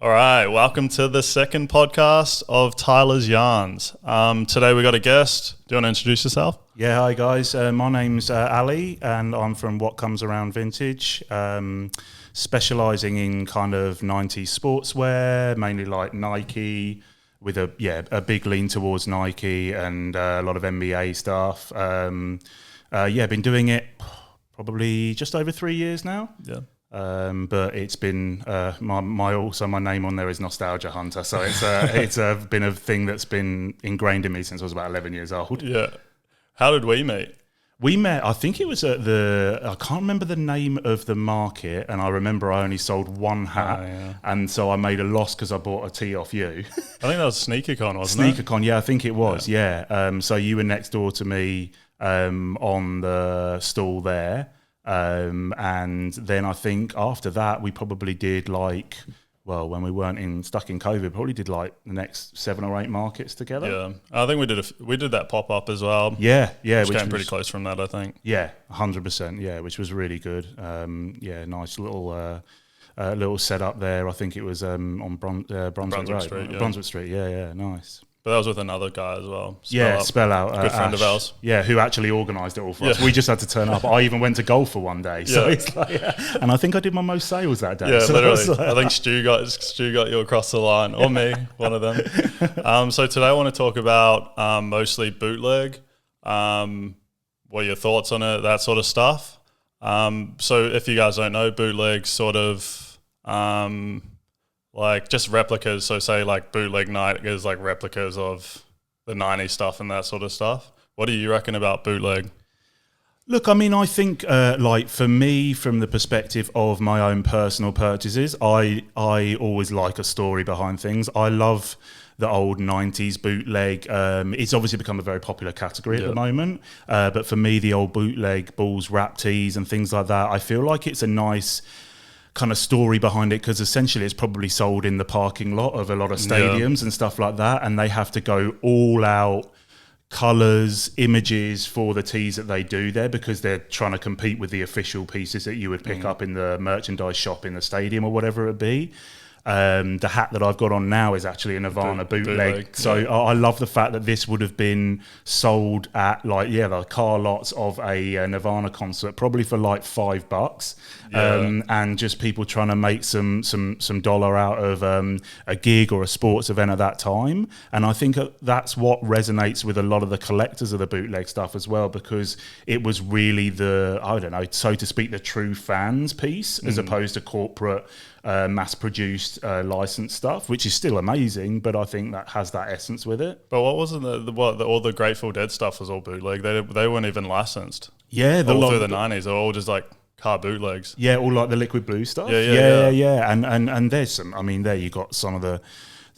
All right, welcome to the second podcast of Tyler's Yarns. Today we got a guest. Do you want to introduce yourself? Yeah, hi guys. My name's Ali, and I'm from What Comes Around Vintage, specialising in kind of 90s sportswear, mainly like Nike, with a big lean towards Nike and a lot of NBA stuff. Been doing it probably just over 3 years now. Yeah. But it's been my name on there is Nostalgia Hunter, so it's been a thing that's been ingrained in me since I was about 11 years old. Yeah. How did we meet? We met, I think it was at I can't remember the name of the market, and I remember I only sold one hat, and so I made a loss because I bought a tee off you. I think that was SneakerCon, wasn't it? SneakerCon, yeah, I think it was, yeah. So you were next door to me on the stall there. And then I think after that we probably did when we weren't stuck in COVID, probably did like the next 7 or 8 markets together. Yeah, I think we did that pop up as well. Yeah, which came pretty close from that, I think. Yeah, 100%. Yeah, which was really good. Nice little setup there. I think it was on Brunswick Street. Yeah. Brunswick Street. Yeah, nice. But that was with another guy as well. Spell out. Good friend Ash, of ours. Yeah, who actually organised it all for us. We just had to turn up. I even went to golf for one day. So it's like, and I think I did my most sales that day. Yeah, so literally. I think Stu got you across the line, or me, one of them. So today I want to talk about mostly bootleg. What are your thoughts on it, that sort of stuff? So if you guys don't know, bootleg sort of... like just replicas, so say like bootleg night is like replicas of the 90s stuff and that sort of stuff. What do you reckon about bootleg? Look, I mean, I think for me, from the perspective of my own personal purchases, I always like a story behind things. I love the old 90s bootleg. It's obviously become a very popular category at the moment. But for me, the old bootleg balls, wrap tees and things like that, I feel like it's a nice kind of story behind it, because essentially it's probably sold in the parking lot of a lot of stadiums and stuff like that, and they have to go all out colours, images for the tees that they do there, because they're trying to compete with the official pieces that you would pick up in the merchandise shop in the stadium or whatever it be. The hat that I've got on now is actually a Nirvana bootleg. So I love the fact that this would have been sold at the car lots of a Nirvana concert, probably for like $5, and just people trying to make some dollar out of a gig or a sports event at that time. And I think that's what resonates with a lot of the collectors of the bootleg stuff as well, because it was really so to speak, the true fans piece, as opposed to corporate mass-produced licensed stuff, which is still amazing, but I think that has that essence with it. But what wasn't all the Grateful Dead stuff was all bootleg? They weren't even licensed. Yeah, all through the 90s, they're all just like car bootlegs. Yeah, all like the Liquid Blue stuff. Yeah. And there's some. I mean, there you got some of the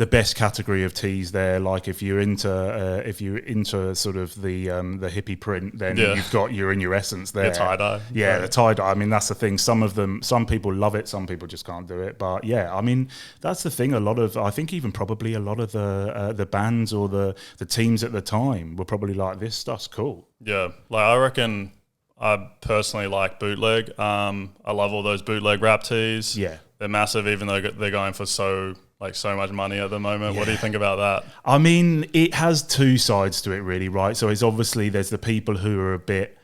best category of tees there. Like if you're into sort of the hippie print, then you're in your essence there. The tie-dye. Yeah, the tie-dye. I mean, that's the thing. Some people love it, some people just can't do it. But yeah, I mean, that's the thing. I think even probably a lot of the bands or the teams at the time were probably like, this stuff's cool. Yeah, like I reckon I personally like bootleg. I love all those bootleg rap tees. Yeah. They're massive, even though they're going for so much money at the moment. Yeah. What do you think about that? I mean, it has two sides to it really, right? So it's obviously there's the people who are a bit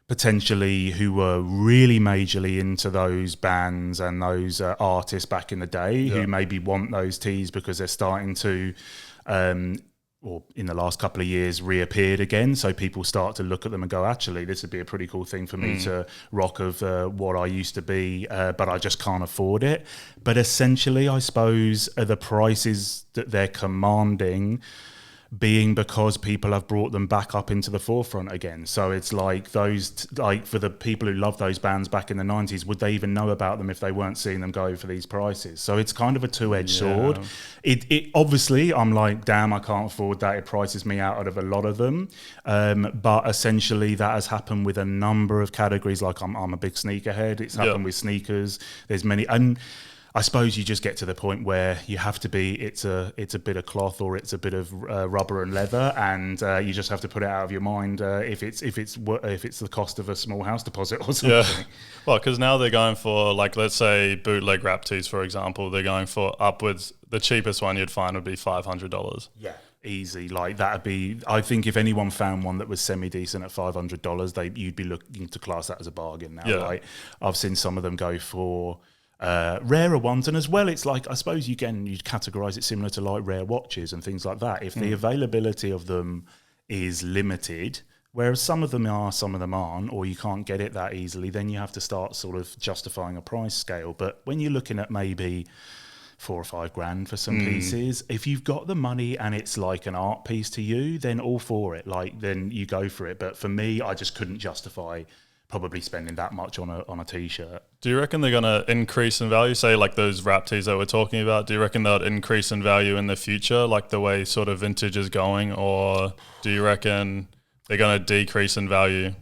potentially who were really majorly into those bands and those artists back in the day who maybe want those tees because they're starting to or in the last couple of years reappeared again, so people start to look at them and go, actually, this would be a pretty cool thing for me to rock of what I used to be, but I just can't afford it. But essentially, I suppose the prices that they're commanding being because people have brought them back up into the forefront again. So it's like those, like for the people who love those bands back in the 90s, would they even know about them if they weren't seeing them go for these prices? So it's kind of a two-edged sword. It obviously, I'm like, damn, I can't afford that. It prices me out of a lot of them. But essentially that has happened with a number of categories. Like I'm a big sneakerhead. It's happened with sneakers. There's many, and I suppose you just get to the point where you have to be. It's a bit of cloth or it's a bit of rubber and leather, and you just have to put it out of your mind if it's the cost of a small house deposit or something. Yeah. Well, because now they're going for, like, let's say bootleg wrap tees, for example. They're going for upwards. The cheapest one you'd find would be $500. Yeah, easy. Like that'd be. I think if anyone found one that was semi decent at $500, you'd be looking to class that as a bargain now. Yeah. Like I've seen some of them go for rarer ones, and as well, it's like I suppose you'd categorize it similar to like rare watches and things like that. If the availability of them is limited, whereas some of them are, some of them aren't, or you can't get it that easily, then you have to start sort of justifying a price scale. But when you're looking at maybe $4 or $5 for some pieces, if you've got the money and it's like an art piece to you, then all for it. Like then you go for it. But for me, I just couldn't justify probably spending that much on a t-shirt. Do you reckon they're going to increase in value? Say like those wrap tees that we're talking about, do you reckon they'll increase in value in the future, like the way sort of vintage is going? Or do you reckon they're going to decrease in value?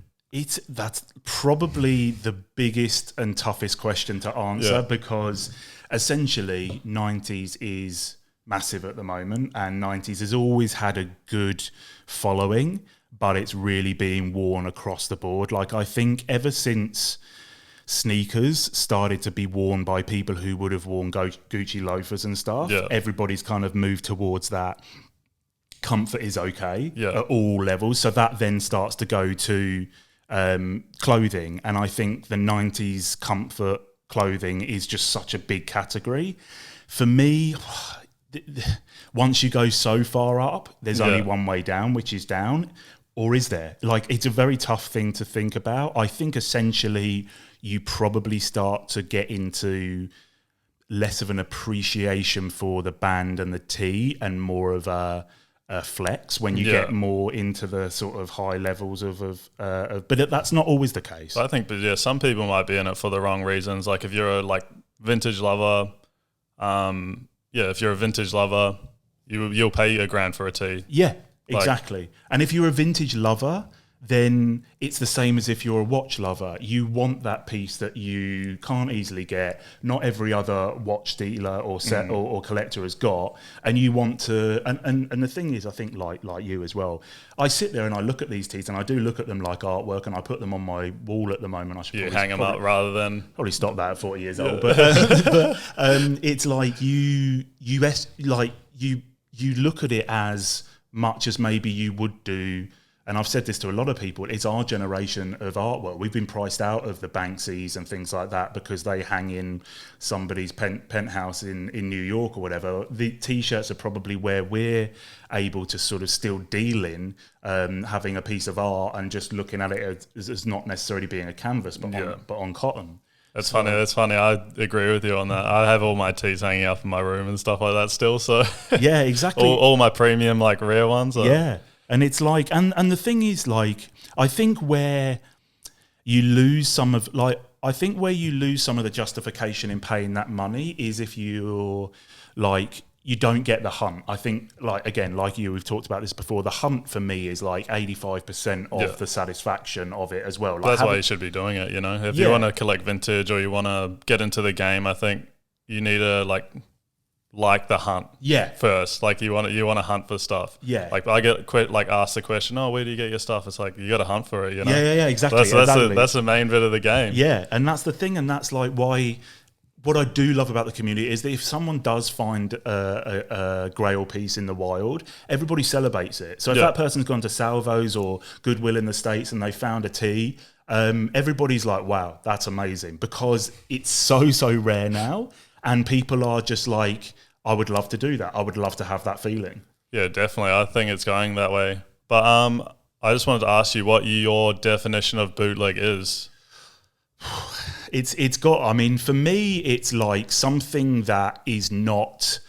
That's probably the biggest and toughest question to answer, because essentially 90s is massive at the moment, and 90s has always had a good following, but it's really being worn across the board. Like I think ever since sneakers started to be worn by people who would have worn Gucci loafers and stuff, everybody's kind of moved towards that. Comfort is okay at all levels. So that then starts to go to clothing. And I think the 90s comfort clothing is just such a big category. For me, once you go so far up, there's only one way down, which is down. Or is there? Like, it's a very tough thing to think about. I think essentially you probably start to get into less of an appreciation for the band and the tee and more of a flex when you get more into the sort of high levels but that's not always the case. I think, but some people might be in it for the wrong reasons. Like if you're a vintage lover, if you're a vintage lover, you'll pay $1,000 for a tee. Yeah, exactly. And if you're a vintage lover, then it's the same as if you're a watch lover. You want that piece that you can't easily get. Not every other watch dealer or set or collector has got, and you want to. And the thing is, I think like you as well, I sit there and I look at these tees, and I do look at them like artwork, and I put them on my wall at the moment. I should hang them up rather than probably stop that at 40 years old. But it's like you look at it as much as maybe you would do. And I've said this to a lot of people, it's our generation of artwork. We've been priced out of the Banksys and things like that because they hang in somebody's penthouse in New York or whatever. The T-shirts are probably where we're able to sort of still deal in having a piece of art and just looking at it as not necessarily being a canvas, but on cotton. That's funny. That's funny. I agree with you on that. I have all my tees hanging up in my room and stuff like that still. So yeah, exactly. all my premium like rare ones. Yeah. And it's like, and the thing is, like, I think where you lose some of the justification in paying that money is if you're like, you don't get the hunt. I think, like, again, like we've talked about this before, the hunt for me is like 85% of the satisfaction of it as well. Like, that's why you should be doing it, you know? If you want to collect vintage or you want to get into the game, I think you need to, like the hunt first. Like you want to hunt for stuff. Yeah. Like I get asked the question, oh, where do you get your stuff? It's like, you got to hunt for it, you know? Yeah, exactly. That's the main bit of the game. Yeah, and that's the thing, and that's like why, what I do love about the community is that if someone does find a grail piece in the wild, everybody celebrates it. So if that person's gone to Salvo's or Goodwill in the States and they found a tee, everybody's like, wow, that's amazing, because it's so rare now. And people are just like, I would love to do that. I would love to have that feeling. Yeah, definitely. I think it's going that way. But I just wanted to ask you what your definition of bootleg is. It's got, I mean, for me, it's like something that is not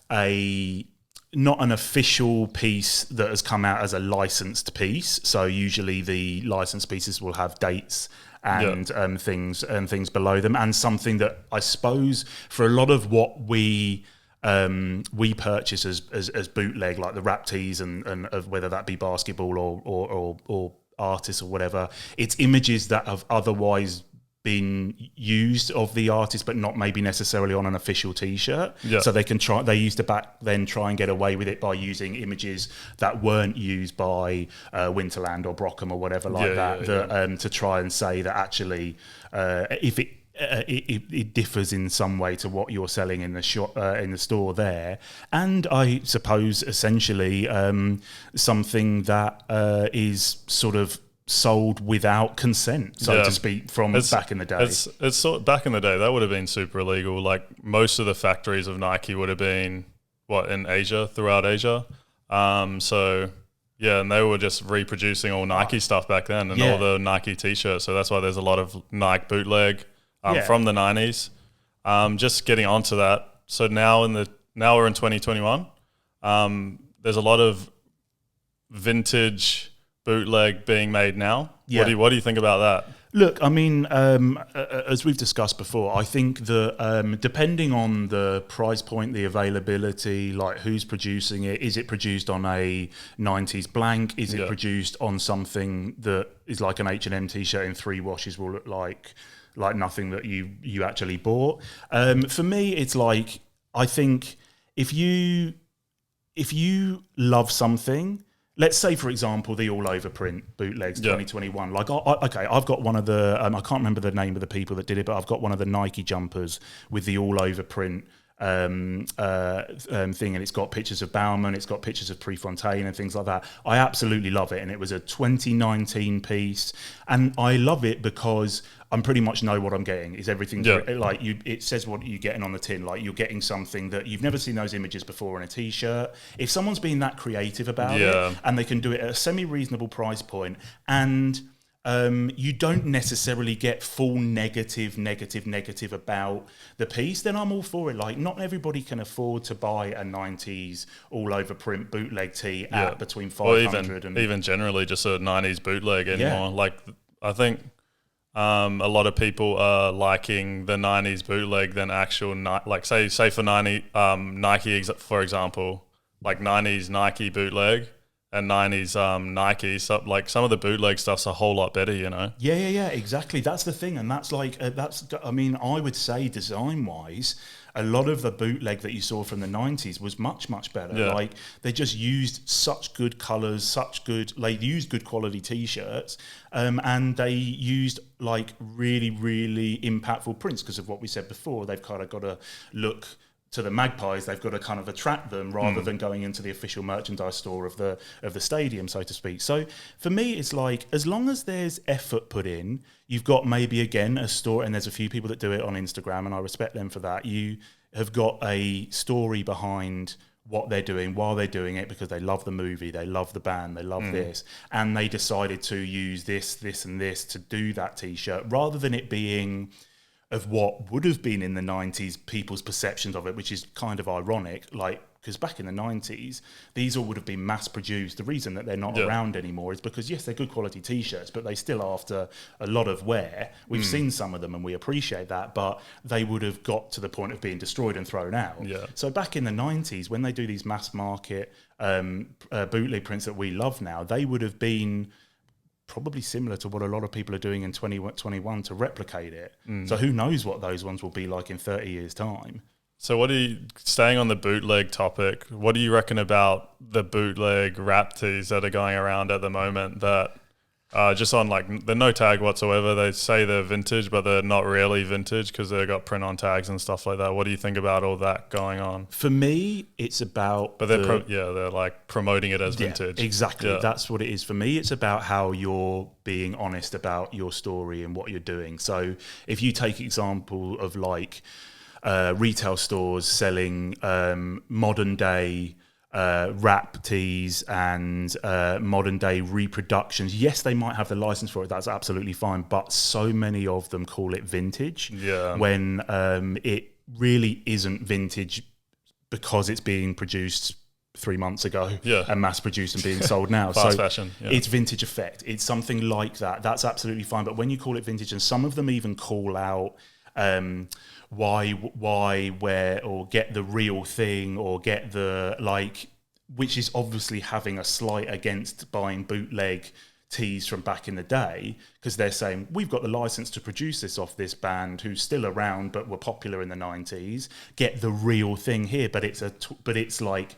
an official piece that has come out as a licensed piece. So usually the licensed pieces will have dates and things below them, and something that I suppose for a lot of what we purchase as bootleg, like the wrap tees and of whether that be basketball or artists or whatever, it's images that have otherwise been used of the artist, but not maybe necessarily on an official T-shirt. Yeah. So they used to back then try and get away with it by using images that weren't used by Winterland or Brockham or whatever to try and say that actually if it differs in some way to what you're selling in the shop in the store there, and I suppose essentially something that is sort of sold without consent, so to speak, from back in the day. It's back in the day that would have been super illegal. Like most of the factories of Nike would have been in Asia, throughout Asia. So yeah, and they were just reproducing all Nike stuff back then and all the Nike T-shirts. So that's why there's a lot of Nike bootleg from the 90s. Just getting onto that. So now we're in 2021. There's a lot of vintage bootleg being made now. Yeah. What do you think about that? Look, I mean, as we've discussed before, I think that depending on the price point, the availability, like who's producing it, is it produced on a 90s blank? Is it produced on something that is like an H&M T-shirt in 3 washes will look like nothing that you actually bought? For me, it's like, I think if you love something, let's say, for example, the all-over print bootlegs 2021. Like, I've got one of the, I can't remember the name of the people that did it, but I've got one of the Nike jumpers with the all-over print thing, and it's got pictures of Bauman, it's got pictures of Prefontaine and things like that. I absolutely love it, and it was a 2019 piece, and I love it because I pretty much know what I'm getting. Is everything like you? It says what you're getting on the tin. Like you're getting something that you've never seen those images before in a T-shirt. If someone's been that creative about it, and they can do it at a semi-reasonable price point, and you don't necessarily get full negative about the piece, then I'm all for it. Like, not everybody can afford to buy a 90s all-over print bootleg tee at between 500 and even generally just a 90s bootleg anymore. Like, I think a lot of people are liking the 90s bootleg than actual, like say for Nike, for example, like 90s Nike bootleg and 90s Nike, so like some of the bootleg stuff's a whole lot better, you know? Yeah, exactly. That's the thing. And that's like, I mean, I would say design-wise, a lot of the bootleg that you saw from the 90s was much, much better. Yeah. Like, they just used such good colours, they used good quality T-shirts, and they used, like, really, really impactful prints because of what we said before. They've kind of got to look to the Magpies, they've got to kind of attract them rather than going into the official merchandise store of the stadium, so to speak. So for me, it's like, as long as there's effort put in, you've got maybe, again, a store, and there's a few people that do it on Instagram, and I respect them for that. You have got a story behind what they're doing while they're doing it because they love the movie, they love the band, they love this, and they decided to use this, and this to do that T-shirt, rather than it being of what would have been in the 90s, people's perceptions of it, which is kind of ironic, like, because back in the 90s, these all would have been mass-produced. The reason that they're not around anymore is because, yes, they're good quality T-shirts, but they still after a lot of wear. We've seen some of them and we appreciate that, but they would have got to the point of being destroyed and thrown out. Yeah. So back in the 90s, when they do these mass-market bootleg prints that we love now, they would have been probably similar to what a lot of people are doing in 2021 to replicate it. So who knows what those ones will be like in 30 years' time. So staying on the bootleg topic, what do you reckon about the bootleg rap tees that are going around at the moment that just on like the no tag whatsoever, they say they're vintage, but they're not really vintage because they've got print on tags and stuff like that. What do you think about all that going on? For me, it's about... But they're like promoting it as vintage. Exactly. Yeah. That's what it is. For me, it's about how you're being honest about your story and what you're doing. So if you take example of like retail stores selling modern day rap tees and modern day reproductions, yes, they might have the license for it, that's absolutely fine, but so many of them call it vintage when it really isn't vintage because it's being produced 3 months ago and mass produced and being sold now. Fast fashion. Yeah. It's vintage effect. It's something like that. That's absolutely fine. But when you call it vintage, and some of them even call out why, where, or get the real thing, or get the, like, which is obviously having a slight against buying bootleg tees from back in the day, because they're saying we've got the license to produce this off this band who's still around but were popular in the 90s. Get the real thing here, but it's like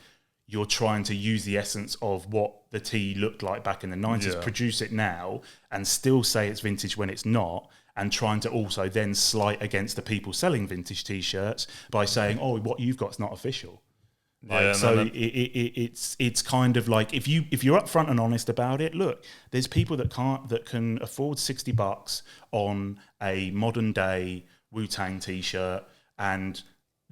you're trying to use the essence of what the tee looked like back in the 90s, produce it now, and still say it's vintage when it's not, and trying to also then slight against the people selling vintage T-shirts by saying, oh, what you've got's not official. Like, so it's kind of like if you're upfront and honest about it. Look, there's people that can afford $60 on a modern day Wu-Tang T-shirt, and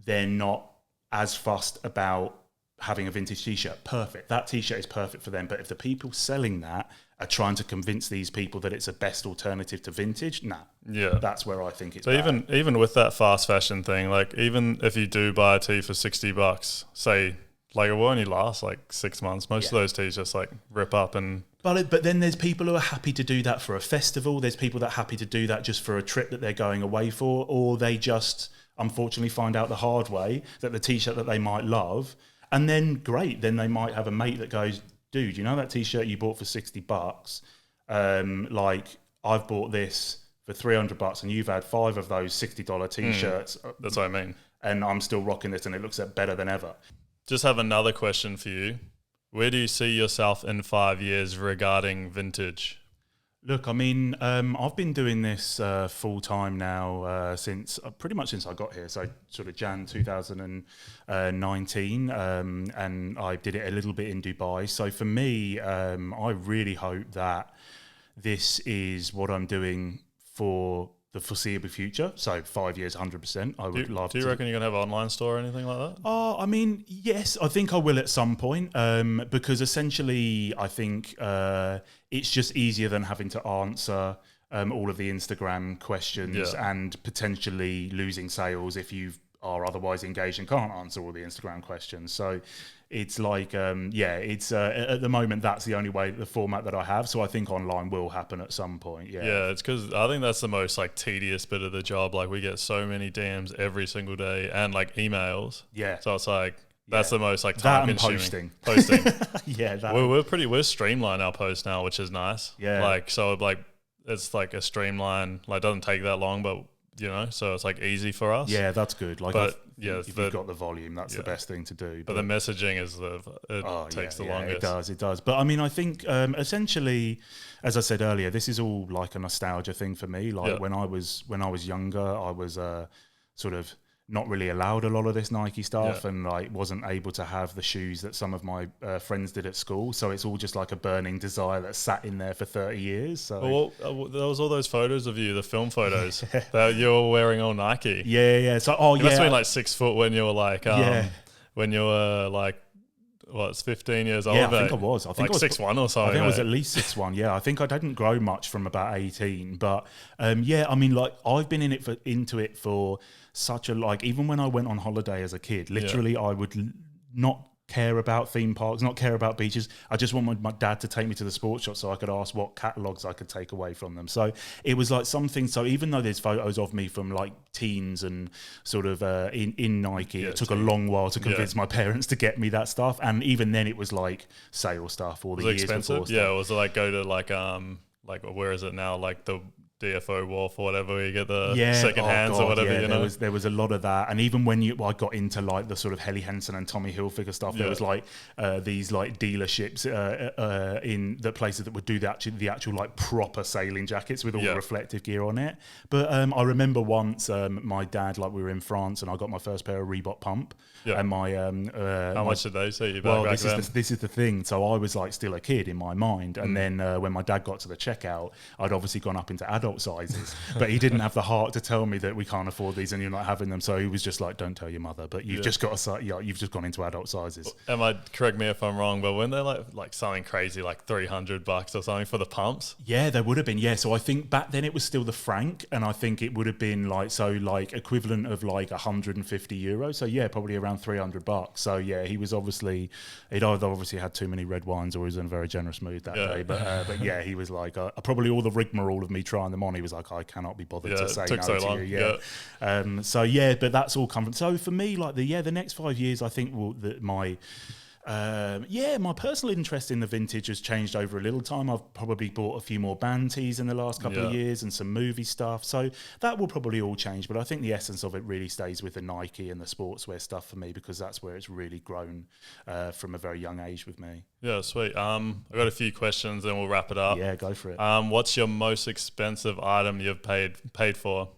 they're not as fussed about having a vintage T-shirt. Perfect, that T-shirt is perfect for them. But if the people selling that are trying to convince these people that it's a best alternative to vintage, that's where I think it's so bad. Even with that fast fashion thing, like even if you do buy a tee for $60, say like it will only last like 6 months. Most of those tees just like rip up and. But then there's people who are happy to do that for a festival. There's people that are happy to do that just for a trip that they're going away for, or they just unfortunately find out the hard way that the T-shirt that they might love, and then great, then they might have a mate that goes, dude, you know that T-shirt you bought for $60? Like I've bought this for $300 and you've had 5 of those $60 T-shirts. That's what I mean. And I'm still rocking this and it looks better than ever. Just have another question for you. Where do you see yourself in 5 years regarding vintage? Look, I mean, I've been doing this full time now since pretty much since I got here. So sort of Jan 2019, and I did it a little bit in Dubai. So for me, I really hope that this is what I'm doing for the foreseeable future. So 5 years, 100%. I would love to. Do you reckon you're going to have an online store or anything like that? I mean, yes, I think I will at some point, because essentially I think it's just easier than having to answer all of the Instagram questions and potentially losing sales if you are otherwise engaged and can't answer all the Instagram questions. So it's like, it's at the moment, that's the only way, the format that I have. So I think online will happen at some point. Yeah, it's because I think that's the most like tedious bit of the job. Like we get so many DMs every single day and like emails. Yeah. So it's like, that's the most like time consuming. Posting. Yeah. We're streamlined our posts now, which is nice. Yeah. Like, so like, it's like a streamline, like doesn't take that long, but you know, so it's like easy for us. Yeah, that's good. Like, but if you've got the volume, that's the best thing to do. But the messaging is takes the longest. It does. But I mean, I think essentially, as I said earlier, this is all like a nostalgia thing for me. Like when I was younger, I was sort of not really allowed a lot of this Nike stuff, and like wasn't able to have the shoes that some of my friends did at school. So it's all just like a burning desire that sat in there for 30 years. So there was all those photos of you, the film photos that you were wearing all Nike. Yeah. So you must have been like 6 foot when you were like when you were like. Well, it's 15 years old. Yeah, I think I was. I think like I was 6'1" or something. I think I was at least 6'1". Yeah, I think I didn't grow much from about 18. But I mean, like I've been into it for such a even when I went on holiday as a kid, literally I would not care about theme parks, not care about beaches. I just wanted my dad to take me to the sports shop so I could ask what catalogs I could take away from them. So it was like something. So even though there's photos of me from like teens and sort of in Nike, it took a long while to convince my parents to get me that stuff. And even then it was like sale stuff or the years expensive? Before. Yeah, it was like go to like where is it now? Like the DFO Wharf or whatever, where you get the second hands or whatever. You know, there was a lot of that, and even when I got into like the sort of Helly Hansen and Tommy Hilfiger stuff, there was like these like dealerships in the places that would do the actual like proper sailing jackets with all the reflective gear on it. But I remember once my dad, like we were in France, and I got my first pair of Reebok Pump. Yeah. And my how much did they say you back then? This is the thing. So I was like still a kid in my mind, and then when my dad got to the checkout, I'd obviously gone up into adult sizes, but he didn't have the heart to tell me that we can't afford these and you're not having them. So he was just like, "Don't tell your mother, but you've just got you've just gone into adult sizes." Correct me if I'm wrong, but when they're like something crazy like $300 or something for the pumps? Yeah, there would have been. Yeah, so I think back then it was still the franc, and I think it would have been like equivalent of like €150. So yeah, probably around $300. So yeah, he'd either obviously had too many red wines or he was in a very generous mood that day. But yeah, he was like probably all the rigmarole of me trying them on. He was like, I cannot be bothered to say no to you. Yeah. But that's all come from. So for me, like the next 5 years, I think Yeah, my personal interest in the vintage has changed over a little time. I've probably bought a few more band tees in the last couple of years and some movie stuff. So that will probably all change. But I think the essence of it really stays with the Nike and the sportswear stuff for me, because that's where it's really grown from a very young age with me. Yeah, sweet. I've got a few questions, then we'll wrap it up. Yeah, go for it. What's your most expensive item you've paid for?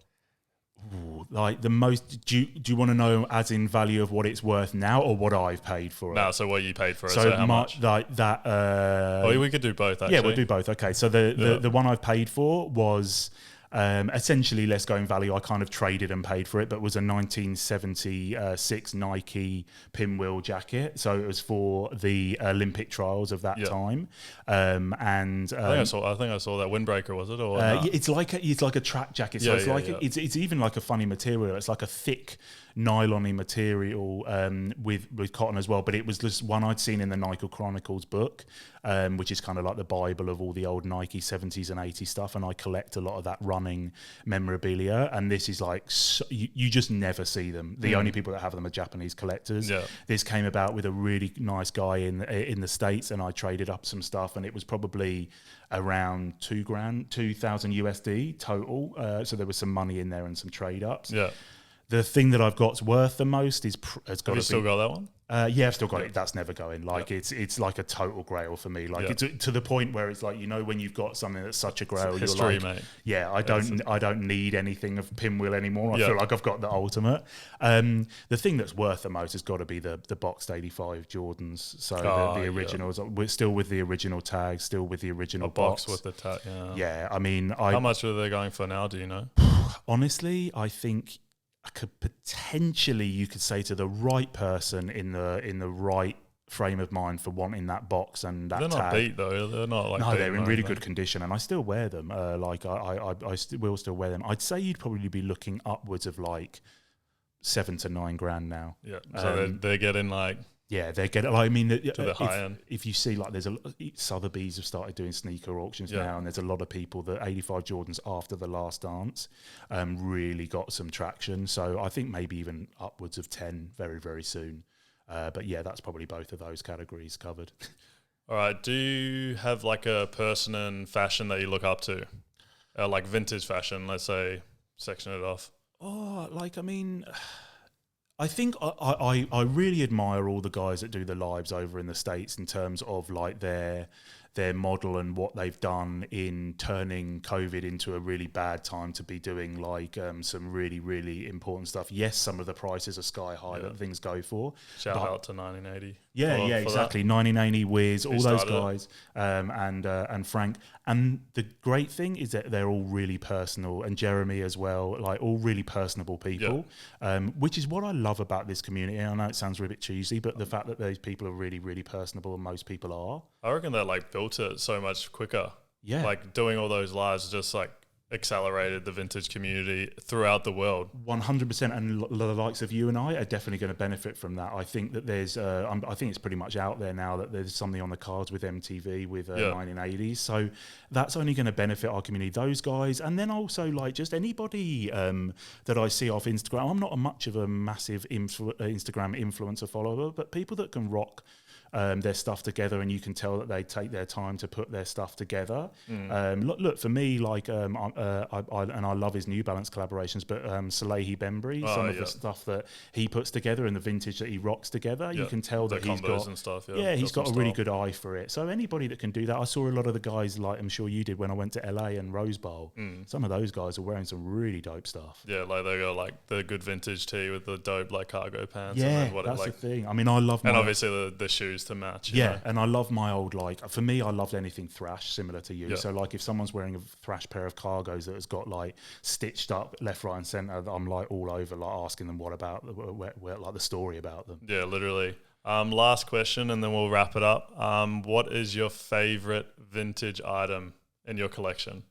Ooh, like the most, do you want to know as in value of what it's worth now, or what I've paid for it? No, so what you paid for it. So how much? Like that. Well, we could do both, actually. Yeah, we'll do both. Okay, so the one I've paid for was essentially, let's go in value. I kind of traded and paid for it, but was a 1976 Nike pinwheel jacket. So it was for the Olympic trials of that time. And I think I saw that windbreaker. Was it? Or it's like a track jacket. So it's even like a funny material. It's like a thick nylon-y material with cotton as well. But it was this one I'd seen in the Nike Chronicles book, which is kind of like the Bible of all the old Nike 70s and 80s stuff. And I collect a lot of that running memorabilia. And this is like, you just never see them. The only people that have them are Japanese collectors. Yeah. This came about with a really nice guy in the States, and I traded up some stuff, and it was probably around $2,000 USD total. So there was some money in there and some trade ups. Yeah. The thing that I've got's worth the most has got to be. Have you still got that one? Yeah, I've still got it. That's never going. Like it's like a total grail for me. Like it's to the point where it's like, when you've got something that's such a grail, it's history, you're like, mate. Yeah, I don't need anything of pinwheel anymore. I feel like I've got the ultimate. The thing that's worth the most has got to be the boxed 85 Jordans. So the originals. We're still with the original tags, still with the original box with the tag. Yeah, I mean, how much are they going for now? Do you know? Honestly, I think I could potentially, you could say, to the right person in the right frame of mind for wanting that box and that tag. They're not beat though. They're not like. No, they're in really good condition, and I still wear them. I will still wear them. I'd say you'd probably be looking upwards of like $7,000 to $9,000 now. Yeah, so they're getting like. Yeah, they get it. Like, I mean, to the high end. If you see, like, there's Sotheby's have started doing sneaker auctions now, and there's a lot of people that 85 Jordans after the Last Dance really got some traction. So I think maybe even upwards of 10 very, very soon. But yeah, that's probably both of those categories covered. All right. Do you have like a person in fashion that you look up to? Like vintage fashion, let's say, section it off. Oh, like, I mean, I think I really admire all the guys that do the lives over in the States in terms of like their model and what they've done in turning COVID into a really bad time to be doing like some really, really important stuff. Yes, some of the prices are sky high that things go for. Shout out to 1980. Yeah, exactly. 1980 Wiz, all those guys, and Frank. And the great thing is that they're all really personal, and Jeremy as well, like all really personable people, which is what I love about this community. And I know it sounds a bit cheesy, but the fact that those people are really, really personable, and most people are. I reckon that like built it so much quicker. Yeah. Like doing all those lives just like accelerated the vintage community throughout the world. 100%, and the likes of you and I are definitely going to benefit from that. I think that there's, I think it's pretty much out there now that there's something on the cards with MTV with 1980s. So that's only going to benefit our community. Those guys, and then also like just anybody that I see off Instagram. I'm not much of a massive Instagram influencer follower, but people that can rock their stuff together, and you can tell that they take their time to put their stuff together. Look for me, like I love his New Balance collaborations, but Salehi Bembry, some of the stuff that he puts together and the vintage that he rocks together, you can tell that he's got and stuff, he's got a really good eye for it. So anybody that can do that, I saw a lot of the guys, like I'm sure you did when I went to LA and Rose Bowl. Some of those guys are wearing some really dope stuff. Yeah, like they got like the good vintage tee with the dope like cargo pants. Yeah, and that's the thing. I mean, I love and obviously the shoes to match. Yeah, and I love my old, like, for me, I loved anything thrash, similar to you. So, like, if someone's wearing a thrash pair of cargos that has got, like, stitched up left, right, and centre, I'm, like, all over, like, asking them what about, like, the story about them. Yeah, literally. Last question, and then we'll wrap it up. What is your favourite vintage item in your collection?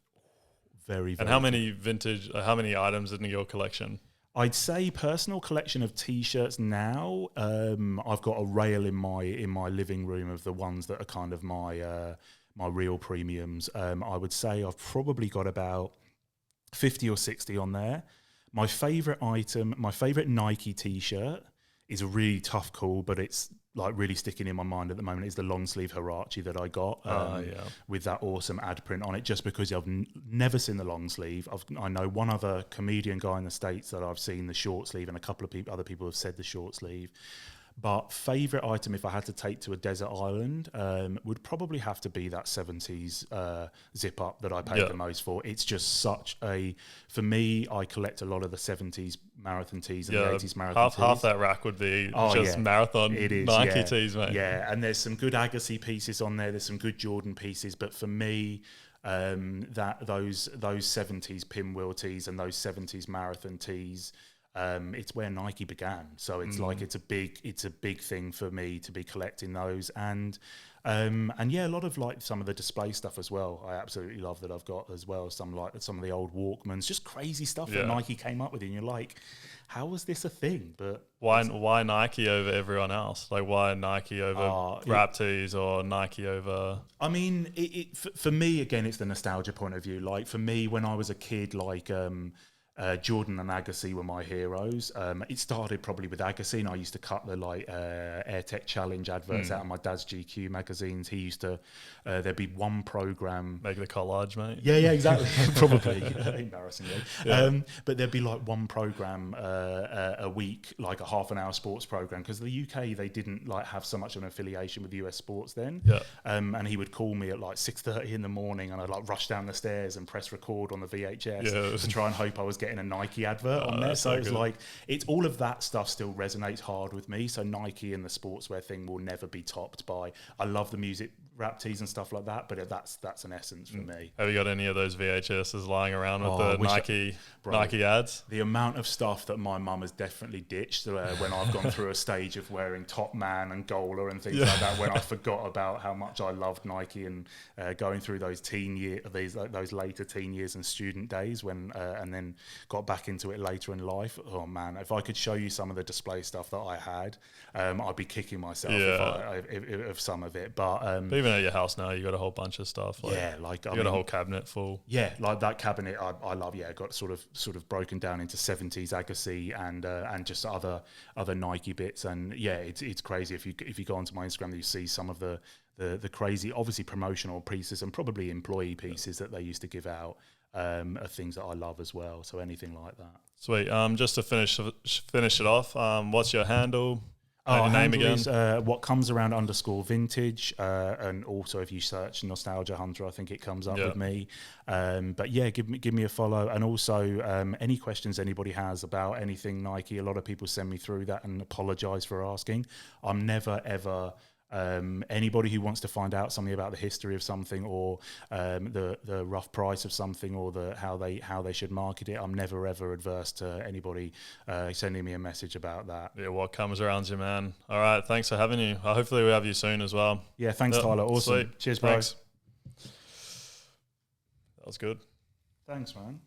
Very, very. And how many items in your collection? I'd say personal collection of T-shirts now. I've got a rail in my living room of the ones that are kind of my real premiums. I would say I've probably got about 50 or 60 on there. My favourite item, my favourite Nike T-shirt is a really tough call, but it's like really sticking in my mind at the moment is the long sleeve Huarache that I got with that awesome ad print on it. Just because I've never seen the long sleeve, I know one other comedian guy in the States that I've seen the short sleeve, and a couple of other people have said the short sleeve. But favourite item, if I had to take to a desert island, would probably have to be that 70s zip up that I paid the most for. It's just for me, I collect a lot of the 70s marathon tees and the 80s marathon tees. Half that rack would be marathon Nike tees, mate. Yeah, and there's some good Agassi pieces on there. There's some good Jordan pieces. But for me, those 70s pinwheel tees and those 70s marathon tees, it's where Nike began, so it's like it's a big thing for me to be collecting those, and a lot of like some of the display stuff as well. I absolutely love that I've got as well. Some of the old Walkmans, just crazy stuff that Nike came up with, and you're like, how was this a thing? But why Nike over everyone else? Like why Nike over rap tees or Nike over? I mean, for me again, it's the nostalgia point of view. Like for me, when I was a kid, like. Jordan and Agassi were my heroes. It started probably with Agassi, and I used to cut the AirTech Challenge adverts out of my dad's GQ magazines. He used to, there'd be one program. Make the collage, mate. Yeah, exactly. Probably, embarrassingly. Yeah. But there'd be like one program a week, like a half an hour sports program, because the UK, they didn't like have so much of an affiliation with US sports then. Yeah. And he would call me at like 6:30 in the morning, and I'd like rush down the stairs and press record on the VHS to try and hope I was getting a Nike advert on there. So it's like, it's all of that stuff still resonates hard with me. So Nike and the sportswear thing will never be topped by, I love the music rap tees and stuff like that, but that's an essence for me. Have you got any of those VHSs lying around with the Nike ads? The amount of stuff that my mum has definitely ditched when I've gone through a stage of wearing Top Man and Gola and things like that, when I forgot about how much I loved Nike, and going through those those later teen years and student days when and then got back into it later in life. Oh man, if I could show you some of the display stuff that I had, I'd be kicking myself of some of it. But even at your house now, you got a whole bunch of stuff. You got a whole cabinet full. Yeah, like that cabinet, I love. Yeah, got sort of broken down into 70s Agassi and just other Nike bits. And yeah, it's crazy if you go onto my Instagram, you see some of the crazy, obviously promotional pieces and probably employee pieces that they used to give out. Are things that I love as well. So anything like that. Sweet. Just to finish it off, what's your handle? Your name again? Is, what comes around _vintage, and also if you search Nostalgia Hunter, I think it comes up with me. But yeah, give me a follow, and also any questions anybody has about anything Nike. A lot of people send me through that and apologise for asking. I'm never ever. Anybody who wants to find out something about the history of something, or the rough price of something, or how they should market it, I'm never ever adverse to anybody sending me a message about that. Yeah, what comes around you, man. All right, thanks for having you. Hopefully we have you soon as well. Yeah, thanks Tyler. Awesome. Sweet. Cheers, bro. Thanks. That was good. Thanks, man.